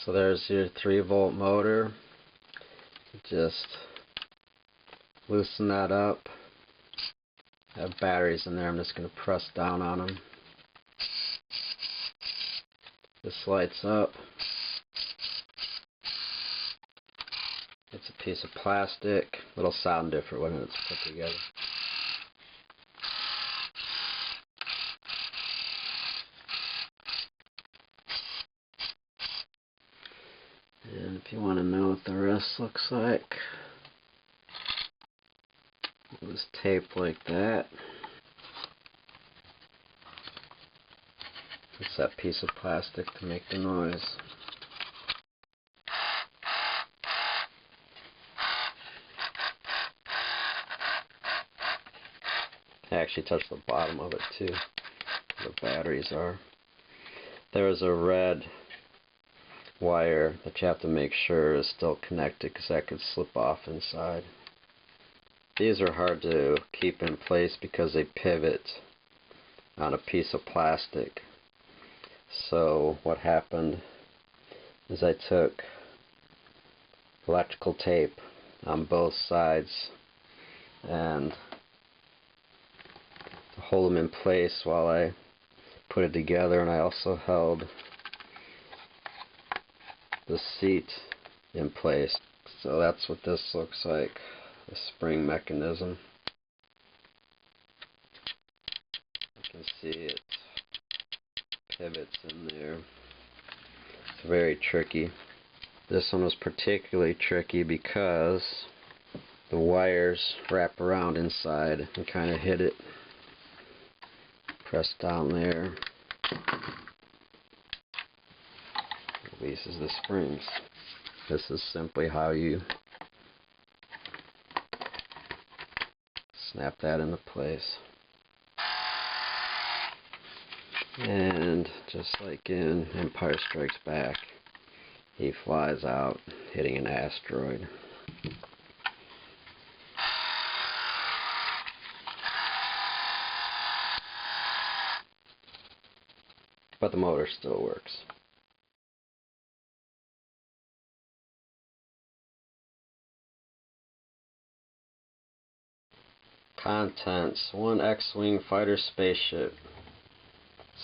So there's your 3-volt motor. Just loosen that up. I have batteries in there. I'm just going to press down on them. This lights up. It's a piece of plastic. It'll sound different when it's put together. And if you want to know what the rest looks like, it was taped like that. It's that piece of plastic to make the noise. I actually touched the bottom of it too, where the batteries are. There's a red wire that you have to make sure is still connected because that could slip off inside. These are hard to keep in place because they pivot on a piece of plastic. So what happened is I took electrical tape on both sides and to hold them in place while I put it together, and I also held the seat in place. So that's what this looks like, the spring mechanism. You can see it pivots in there. It's very tricky. This one was particularly tricky because the wires wrap around inside and kind of hit it. Press down there. Releases the springs. This is simply how you snap that into place. And just like in Empire Strikes Back, he flies out hitting an asteroid. But the motor still works. Contents: 1 X-Wing fighter spaceship.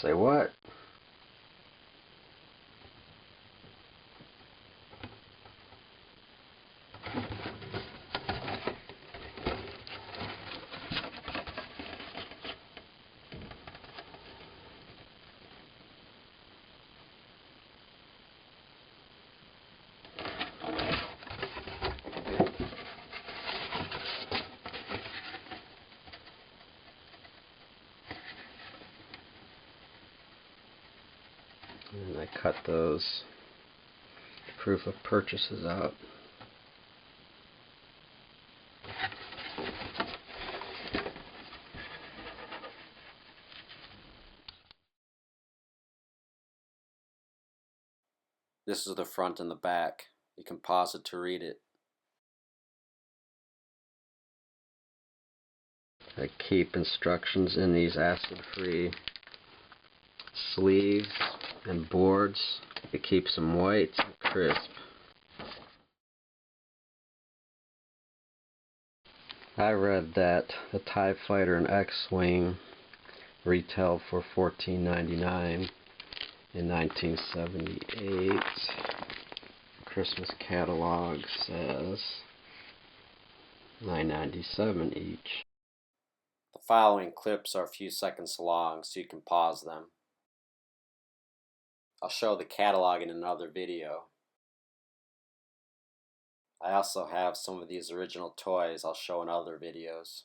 Say what? And I cut those proof of purchases out. This is the front and the back. You can pause it to read it. I keep instructions in these acid-free sleeves and boards. It keeps them white and crisp. I read that the TIE Fighter and X-Wing retailed for $14.99 in 1978. Christmas catalog says $9.97 each. The following clips are a few seconds long, so you can pause them. I'll show the catalog in another video. I also have some of these original toys I'll show in other videos.